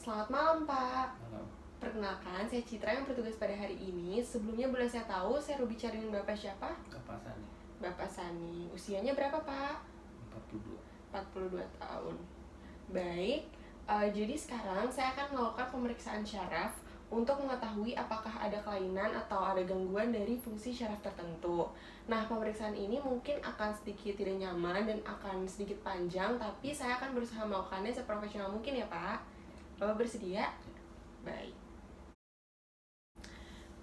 Selamat malam, Pak. Malam. Perkenalkan, saya Citra yang bertugas pada hari ini. Sebelumnya boleh saya tahu, saya berbicara dengan Bapak siapa? Bapak Sani. Bapak Sani. Usianya berapa, Pak? 42. 42 tahun. Baik, jadi sekarang saya akan melakukan pemeriksaan syaraf untuk mengetahui apakah ada kelainan atau ada gangguan dari fungsi syaraf tertentu. Nah, pemeriksaan ini mungkin akan sedikit tidak nyaman dan akan sedikit panjang, tapi saya akan berusaha melakukannya seprofesional mungkin ya, Pak. Bapak bersedia? Baik.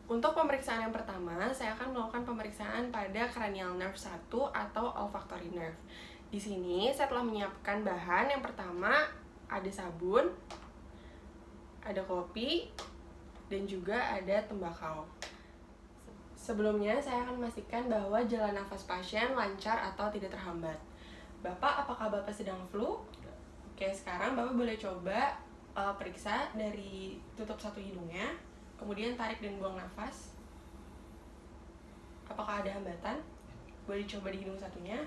Untuk pemeriksaan yang pertama, saya akan melakukan pemeriksaan pada cranial nerve 1 atau olfactory nerve. Di sini saya telah menyiapkan bahan. Yang pertama ada sabun, ada kopi, dan juga ada tembakau. Sebelumnya saya akan memastikan bahwa jalan nafas pasien lancar atau tidak terhambat. Bapak, apakah Bapak sedang flu? Ya. Oke, sekarang Bapak boleh coba periksa dari tutup satu hidungnya, kemudian tarik dan buang nafas. Apakah ada hambatan? Boleh dicoba di hidung satunya.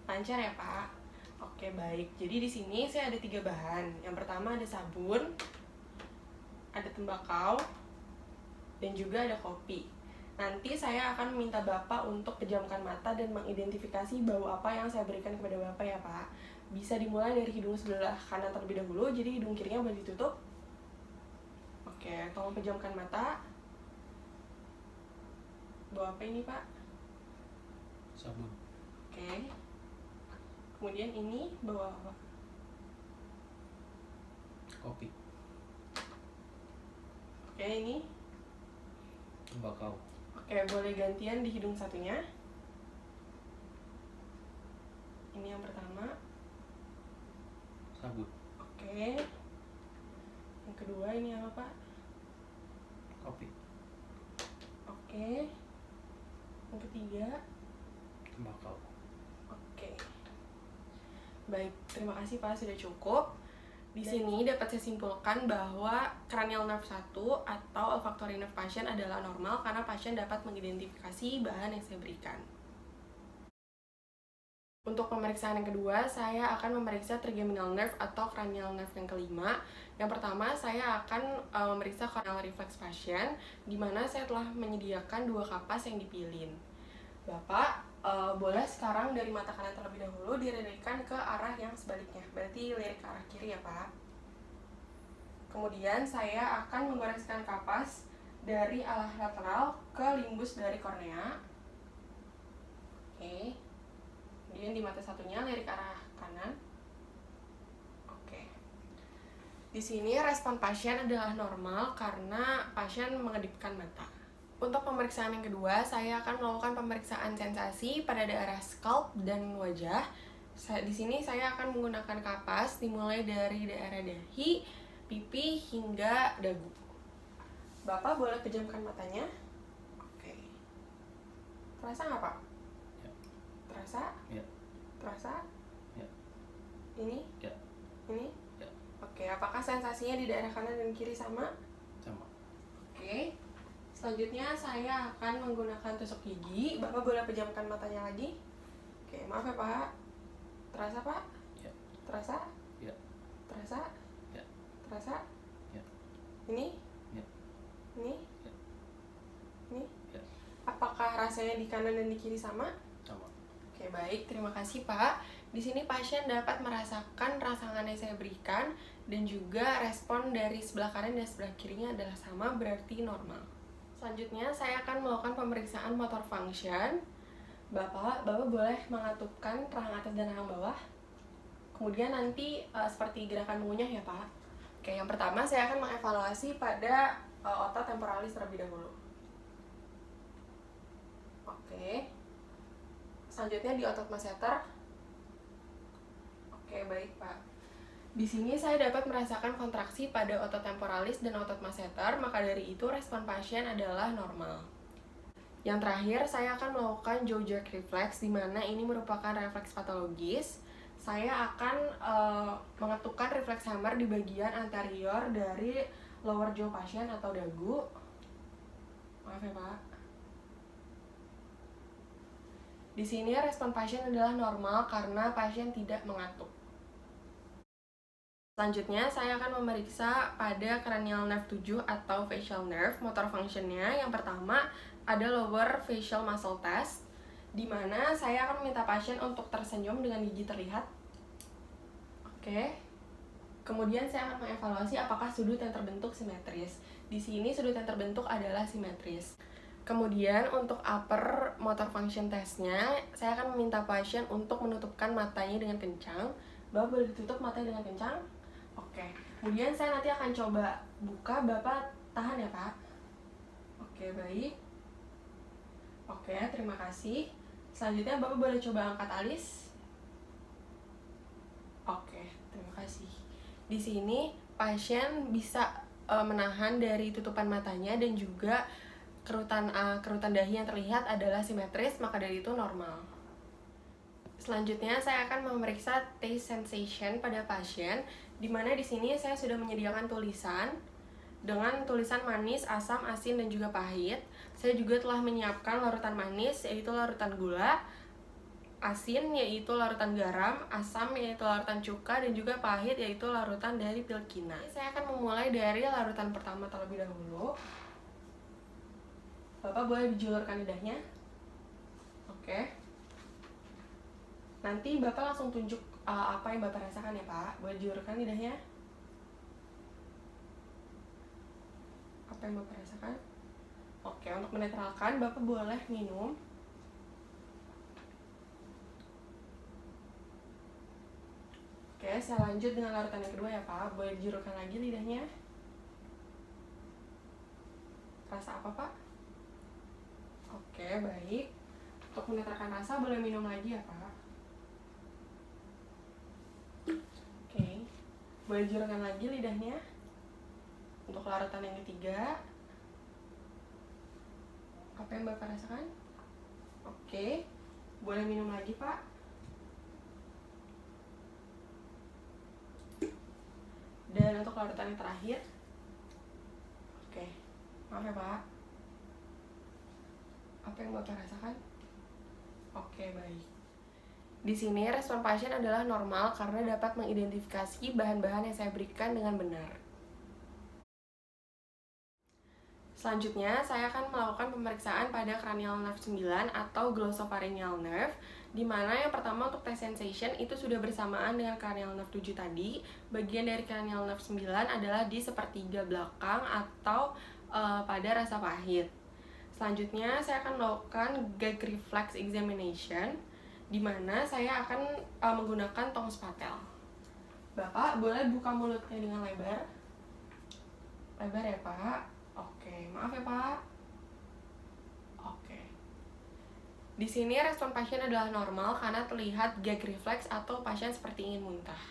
Lancar ya, Pak? Oke, baik. Jadi di sini saya ada 3 bahan. Yang pertama ada sabun, ada tembakau, dan juga ada kopi. Nanti saya akan meminta Bapak untuk pejamkan mata dan mengidentifikasi bau apa yang saya berikan kepada Bapak ya, Pak. Bisa dimulai dari hidung sebelah kanan terlebih dahulu, jadi hidung kirinya boleh ditutup. Oke, tolong pejamkan mata. Bau apa ini, Pak? Sabun. Oke. Kemudian ini bau apa? Kopi. Oke, ini. Tembakau. Oke, boleh gantian di hidung satunya. Ini yang pertama. Sabun. Oke. Yang kedua ini apa, Pak? Kopi. Oke. Yang ketiga. Tembakau. Oke. Baik, terima kasih Pak, sudah cukup. Di sini dapat saya simpulkan bahwa cranial nerve 1 atau olfactory nerve pasien adalah normal karena pasien dapat mengidentifikasi bahan yang saya berikan. Untuk pemeriksaan yang kedua, saya akan memeriksa trigeminal nerve atau cranial nerve yang kelima. Yang pertama, saya akan memeriksa corneal reflex pasien, di mana saya telah menyediakan 2 kapas yang dipilin. Bapak, boleh sekarang dari mata kanan terlebih dahulu dilirikkan ke arah yang sebaliknya. Berarti lirik ke arah kiri ya, Pak. Kemudian saya akan menggoreskan kapas dari arah lateral ke limbus dari kornea. Oke. Kemudian di mata satunya lirik ke arah kanan. Oke. Di sini respon pasien adalah normal karena pasien mengedipkan mata. Untuk pemeriksaan yang kedua, saya akan melakukan pemeriksaan sensasi pada daerah scalp dan wajah. Di sini saya akan menggunakan kapas dimulai dari daerah dahi, pipi, hingga dagu. Bapak boleh pejamkan matanya. Oke. Terasa nggak, Pak? Ya. Terasa? Ya. Terasa? Ya. Ini? Ya. Ini? Ya. Oke, apakah sensasinya di daerah kanan dan kiri sama? Sama. Oke. Selanjutnya saya akan menggunakan tusuk gigi. Bapak boleh pejamkan matanya lagi. Oke, maaf ya, Pak. Terasa, Pak? Ya. Terasa? Ya. Terasa? Ya. Terasa? Ya. Ini? Ya. Ini? Ya. Ini? Ya. Apakah rasanya di kanan dan di kiri sama? Sama. Oke, baik. Terima kasih, Pak. Di sini pasien dapat merasakan rangsangan yang saya berikan dan juga respon dari sebelah kanan dan sebelah kirinya adalah sama, berarti normal. Selanjutnya, saya akan melakukan pemeriksaan motor function. Bapak boleh mengatupkan rahang atas dan rahang bawah. Kemudian nanti seperti gerakan mengunyah ya, Pak. Oke, yang pertama saya akan mengevaluasi pada otot temporalis terlebih dahulu. Oke. Selanjutnya di otot masseter. Oke, baik, Pak. Di sini saya dapat merasakan kontraksi pada otot temporalis dan otot masseter, maka dari itu respon pasien adalah normal. Yang terakhir, saya akan melakukan jaw jerk reflex, di mana ini merupakan refleks patologis. Saya akan mengetukkan refleks hammer di bagian anterior dari lower jaw pasien atau dagu. Maaf ya, Pak. Di sini respon pasien adalah normal karena pasien tidak mengantuk. Selanjutnya, saya akan memeriksa pada cranial nerve 7 atau facial nerve. Motor functionnya yang pertama ada lower facial muscle test, di mana saya akan meminta pasien untuk tersenyum dengan gigi terlihat. Oke. Kemudian saya akan mengevaluasi apakah sudut yang terbentuk simetris. Di sini sudut yang terbentuk adalah simetris. Kemudian untuk upper motor function testnya, saya akan meminta pasien untuk menutupkan matanya dengan kencang. Bapak boleh ditutup matanya dengan kencang. Oke, kemudian saya nanti akan coba buka, Bapak tahan ya Pak. Oke, baik. Oke, terima kasih. Selanjutnya Bapak boleh coba angkat alis. Oke, terima kasih. Di sini pasien bisa menahan dari tutupan matanya dan juga kerutan dahi yang terlihat adalah simetris, maka dari itu normal. Selanjutnya saya akan memeriksa taste sensation pada pasien, di mana di sini saya sudah menyediakan tulisan dengan tulisan manis, asam, asin, dan juga pahit. Saya juga telah menyiapkan larutan manis, yaitu larutan gula, asin yaitu larutan garam, asam yaitu larutan cuka, dan juga pahit yaitu larutan dari pil kina. Saya akan memulai dari larutan pertama terlebih dahulu. Bapak boleh dijulurkan lidahnya. Oke. Nanti Bapak langsung tunjuk apa yang Bapak rasakan ya Pak. Boleh dijulurkan lidahnya. Apa yang Bapak rasakan? Oke, untuk menetralkan Bapak boleh minum. Oke, saya lanjut dengan larutan yang kedua ya Pak. Boleh dijulurkan lagi lidahnya. Rasa apa Pak? Oke, baik. Untuk menetralkan rasa boleh minum lagi ya Pak. Oke, boleh dijulurkan lagi lidahnya. Untuk larutan yang ketiga, apa yang Bapak rasakan? Oke, boleh minum lagi Pak. Dan untuk larutan yang terakhir, oke, maaf ya Pak. Apa yang Bapak rasakan? Oke, baik. Di sini respon pasien adalah normal karena dapat mengidentifikasi bahan-bahan yang saya berikan dengan benar. Selanjutnya, saya akan melakukan pemeriksaan pada cranial nerve 9 atau glossopharyngeal nerve, di mana yang pertama untuk test sensation itu sudah bersamaan dengan cranial nerve 7 tadi. Bagian dari cranial nerve 9 adalah di sepertiga belakang atau pada rasa pahit. Selanjutnya, saya akan melakukan gag reflex examination, di mana saya akan menggunakan tong spatel. Bapak boleh buka mulutnya dengan lebar. Lebar ya Pak. Oke, maaf ya Pak. Oke. Di sini respon pasien adalah normal karena terlihat gag reflex atau pasien seperti ingin muntah.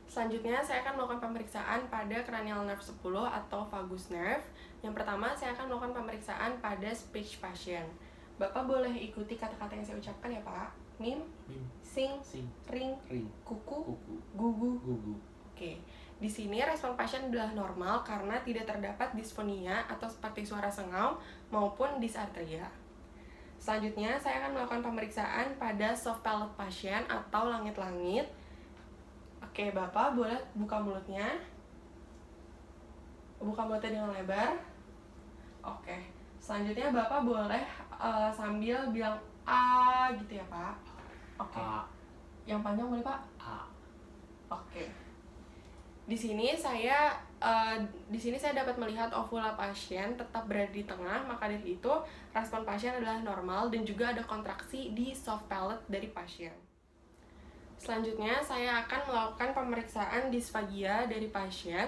Selanjutnya, saya akan melakukan pemeriksaan pada cranial nerve 10 atau vagus nerve. Yang pertama, saya akan melakukan pemeriksaan pada speech pasien. Bapak boleh ikuti kata-kata yang saya ucapkan ya Pak. Mim, sing, ring, kuku, gugu. Oke. Di sini respon pasien adalah normal karena tidak terdapat disfonia atau seperti suara sengaum maupun dysarthria. Selanjutnya, saya akan melakukan pemeriksaan pada soft palate pasien atau langit-langit. Oke, Bapak boleh buka mulutnya. Buka mulutnya dengan lebar. Oke. Selanjutnya Bapak boleh sambil bilang A gitu ya Pak. Oke. Yang panjang boleh Pak? A. Oke. Di sini saya dapat melihat ovula pasien tetap berada di tengah, maka dari itu respon pasien adalah normal dan juga ada kontraksi di soft palate dari pasien. Selanjutnya, saya akan melakukan pemeriksaan disfagia dari pasien.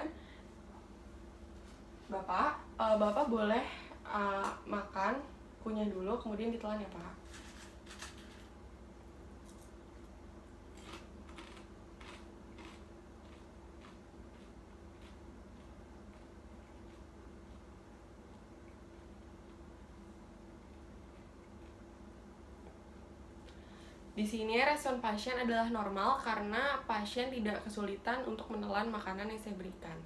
Bapak boleh makan, kunyah dulu, kemudian ditelan ya Pak. Di sini respon pasien adalah normal karena pasien tidak kesulitan untuk menelan makanan yang saya berikan.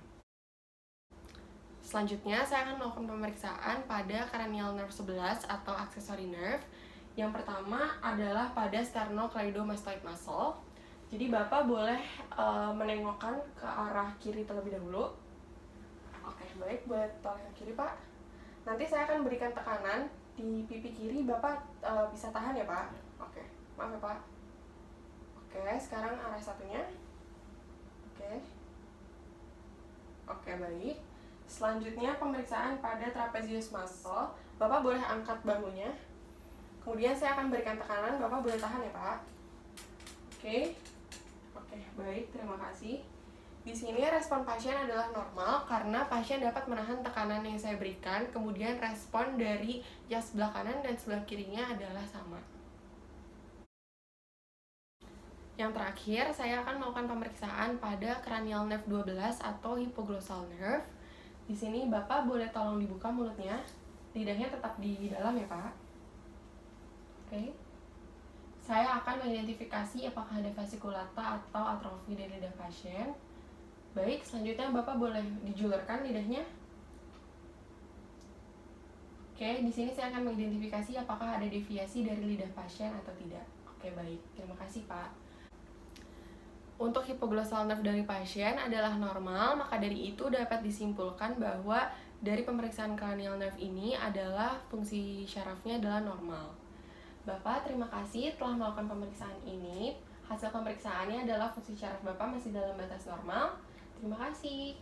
Selanjutnya, saya akan melakukan pemeriksaan pada cranial nerve 11 atau accessory nerve. Yang pertama adalah pada sternocleidomastoid muscle. Jadi Bapak boleh menengokkan ke arah kiri terlebih dahulu. Oke, baik, boleh tolong ke kiri Pak. Nanti saya akan berikan tekanan di pipi kiri, Bapak bisa tahan ya Pak? Oke, maaf ya Pak. Oke, sekarang arah satunya. Oke. Oke, baik. Selanjutnya pemeriksaan pada trapezius muscle. Bapak boleh angkat bahunya. Kemudian saya akan berikan tekanan, Bapak boleh tahan ya Pak. Oke. Oke, baik, terima kasih. Di sini respon pasien adalah normal karena pasien dapat menahan tekanan yang saya berikan, kemudian respon dari yang sebelah kanan dan sebelah kirinya adalah sama. Yang terakhir, saya akan melakukan pemeriksaan pada cranial nerve 12 atau hypoglossal nerve. Di sini Bapak boleh tolong dibuka mulutnya. Lidahnya tetap di dalam ya, Pak. Oke. Saya akan mengidentifikasi apakah ada vasikulata atau atrofi dari lidah pasien. Baik, selanjutnya Bapak boleh dijulurkan lidahnya. Oke, di sini saya akan mengidentifikasi apakah ada deviasi dari lidah pasien atau tidak. Oke, baik. Terima kasih, Pak. Untuk hypoglossal nerve dari pasien adalah normal, maka dari itu dapat disimpulkan bahwa dari pemeriksaan cranial nerve ini adalah fungsi syarafnya adalah normal. Bapak, terima kasih telah melakukan pemeriksaan ini. Hasil pemeriksaannya adalah fungsi syaraf Bapak masih dalam batas normal. Terima kasih.